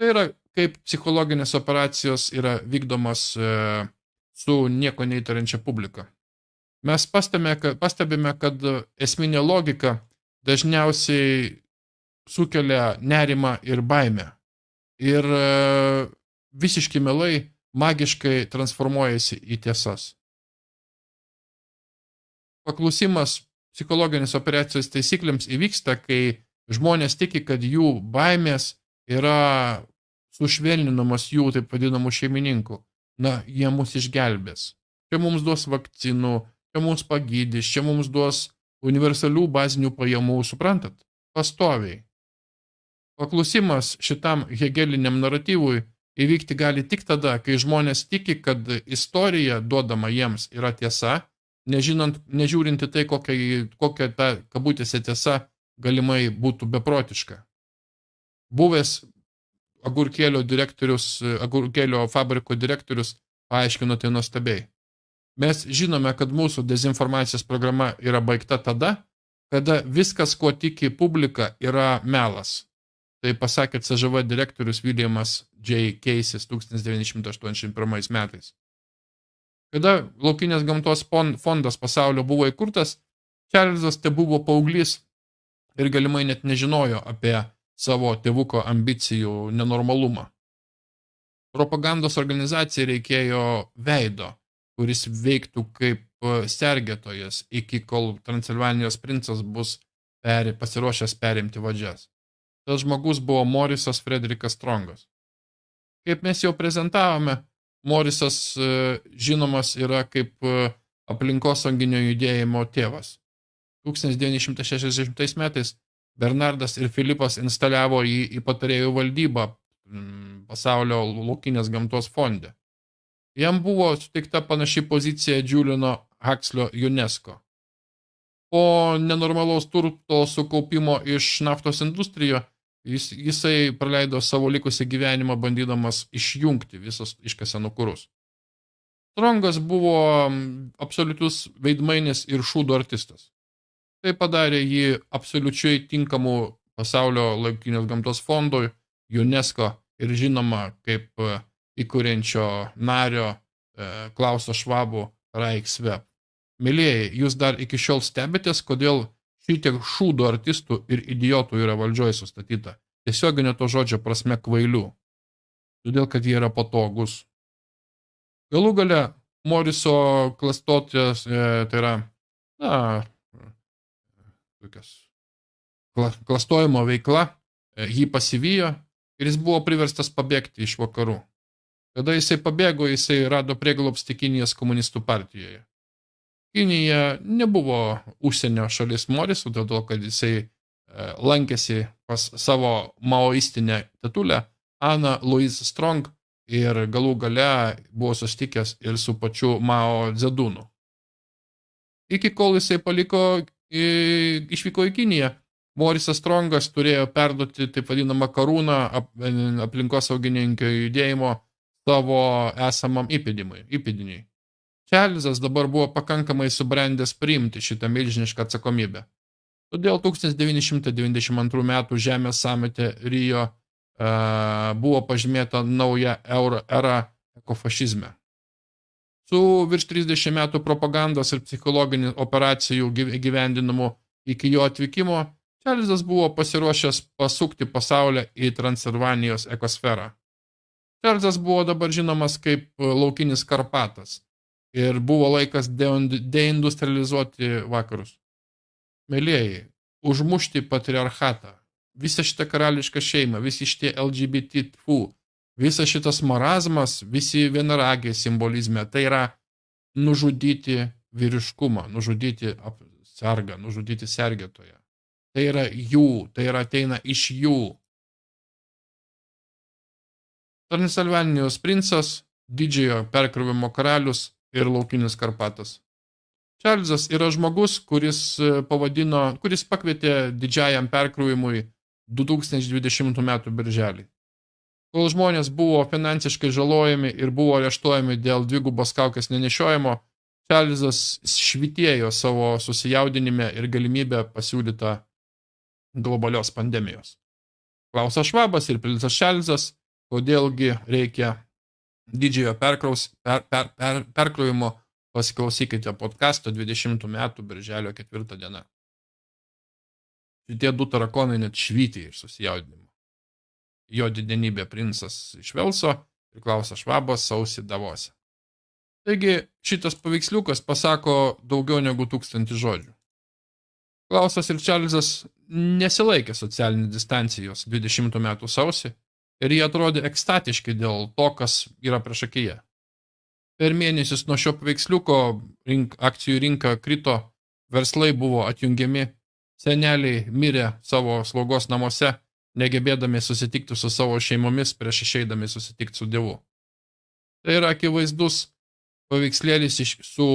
Tai yra, kaip psichologinės operacijos yra vykdomas su nieko neįtariančia publika. Mes pastebime, kad esminė logika dažniausiai sukelia nerimą ir baimę. Ir visiški melai magiškai transformuojasi į tiesas. Paklusimas psichologinės operacijos taisyklėms įvyksta, kai žmonės tiki, kad jų baimės yra sušvelninamos jų taip vadinamų šeimininkų. Na, jie mus išgelbės. Čia mums duos vakcinų, čia mums pagydys, čia mums duos universalių bazinių pajamų, suprantat? Pastoviai. Paklusimas šitam hegeliniam naratyvui įvykti gali tik tada, kai žmonės tiki, kad istorija duodama jiems yra tiesa, nežiūrinti tai, kokia ta kabutėse tiesa galimai būtų beprotiška. Buvęs agurkėlio fabriko direktorius paaiškino tai nuostabiai. Mes žinome, kad mūsų dezinformacijos programa yra baigta tada, kada viskas, kuo tiki publika, yra melas. Tai pasakė CŽV direktorius Williamas J. Casey 1981 metais. Kada Laukinės gamtos fondas pasaulio buvo įkurtas, Čarlzas tebuvo paauglys ir galimai net nežinojo apie savo tėvuko ambicijų nenormalumą. Propagandos organizacijai reikėjo veido, kuris veiktų kaip sergėtojas, iki kol Transilvanijos princas bus pasiruošęs perimti valdžias. Tas žmogus buvo Morisas Frederikas Strongas. Kaip mes jau prezentavome, Morisas žinomas yra kaip aplinkosauginio judėjimo tėvas. 1960 metais Bernardas ir Filipas instaliavo jį į patarėjų valdybą pasaulio laukinės gamtos fonde. Jam buvo suteikta panaši pozicija Juliano Huxley UNESCO. Po nenormalaus turto sukaupimo iš naftos industrijos jisai praleido savo likusį gyvenimą bandydamas išjungti visus iškasenų kurus. Strongas buvo absoliutus veidmainis ir šūdų artistas. Tai padarė jį absoliučiai tinkamų pasaulio laukinės gamtos fondui, UNESCO ir žinoma kaip įkuriančio nario Klauso Švabo Reichsweb. Mylėjai, jūs dar iki šiol stebitės, kodėl šitiek šūdų artistų ir idiotų yra valdžioje sustatyta. Tiesioginio to žodžio prasme kvailių. Todėl, kad jie yra patogus. Galų gale Moriso klastotės, tai yra, klastojimo veikla, jį pasivijo ir jis buvo priverstas pabėgti iš vakarų. Kada jisai pabėgo, jisai rado prieglobstį Kinijos komunistų partijoje. Kinija nebuvo užsienio šalis Morisų, dėl to, kad jisai lankėsi pas savo maoistinę tetulę Anna Louise Strong ir galų gale buvo susitikęs ir su pačiu Mao Zedunu. Iki kol jisai išvyko į Kiniją, Morisas Strongas turėjo perduoti taip vadinamą karūną aplinkosaugininkio judėjimo savo esamam įpėdiniui. Čarlzas dabar buvo pakankamai subrendęs priimti šitą milžinišką atsakomybę. Todėl 1992 metų Žemės samite Rio buvo pažymėta nauja era ekofašizme. Su virš 30 metų propagandos ir psichologinių operacijų gyvendinamu iki jo atvykimo, Čarlzas buvo pasiruošęs pasukti pasaulį į Transilvanijos ekosferą. Čarlzas buvo dabar žinomas kaip laukinis Karpatas ir buvo laikas deindustrializuoti vakarus. Mėlėjai, užmušti patriarchatą, visą šitą karališką šeimą, visi šitie LGBT, visas šitas marazmas, visi vienaragiai simbolizme, tai yra nužudyti vyriškumą, nužudyti sargą, nužudyti sergėtoją. Tai yra jų, tai yra ateina iš jų. Transilvanijos princas, didžiojo perkrovimo karalius ir laukinis Karpatas. Čarlzas yra žmogus, kuris pakvietė didžiajam perkrovimui 2020 metų birželį. Kol žmonės buvo finansiškai žalojami ir buvo areštuojami dėl dvigubos kaukės nenešiojimo, Čarlzas švytėjo savo susijaudinime ir galimybę pasiūlytą globalios pandemijos. Klausas Švabas ir princas Čarlzas kodėlgi reikia didžiojo perkrovimo, pasiklausykite podcasto 20 metų birželio 4 diena. Šitie 2 tarakonai net švyti iš susijaudinimo. Jo didenybė princas iš Velso ir Klausas Švabas sausį Davose. Taigi šitas paveiksliukas pasako daugiau negu 1000 žodžių. Klausas ir Čarlzas nesilaikė socialinės distancijos 20 metų sausį ir jie atrodė ekstatiški dėl to, kas yra priešakyje. Per mėnesius nuo šio paveiksliuko akcijų rinka krito, verslai buvo atjungiami, seneliai mirė savo slaugos namuose, negebėdami susitikti su savo šeimomis prieš išeidami susitikti su Dievu. Tai yra akivaizdus paveikslėlis su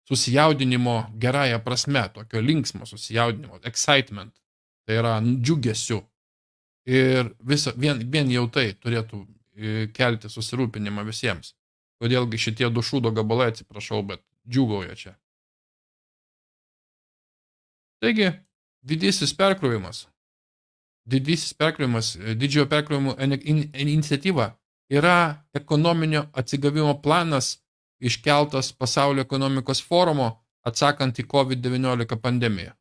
susijaudinimo gerąją prasme, tokio linksmo susijaudinimo, excitement, tai yra džiugesiu. Ir vien jau tai turėtų kelti susirūpinimą visiems. Kodėlgi šitie 2 šūdo gabalai, atsiprašau, bet džiūgauja čia. Taigi, didžiojo perkrovimo iniciatyva yra ekonominio atsigavimo planas iškeltas Pasaulio ekonomikos forumo atsakant į COVID-19 pandemiją.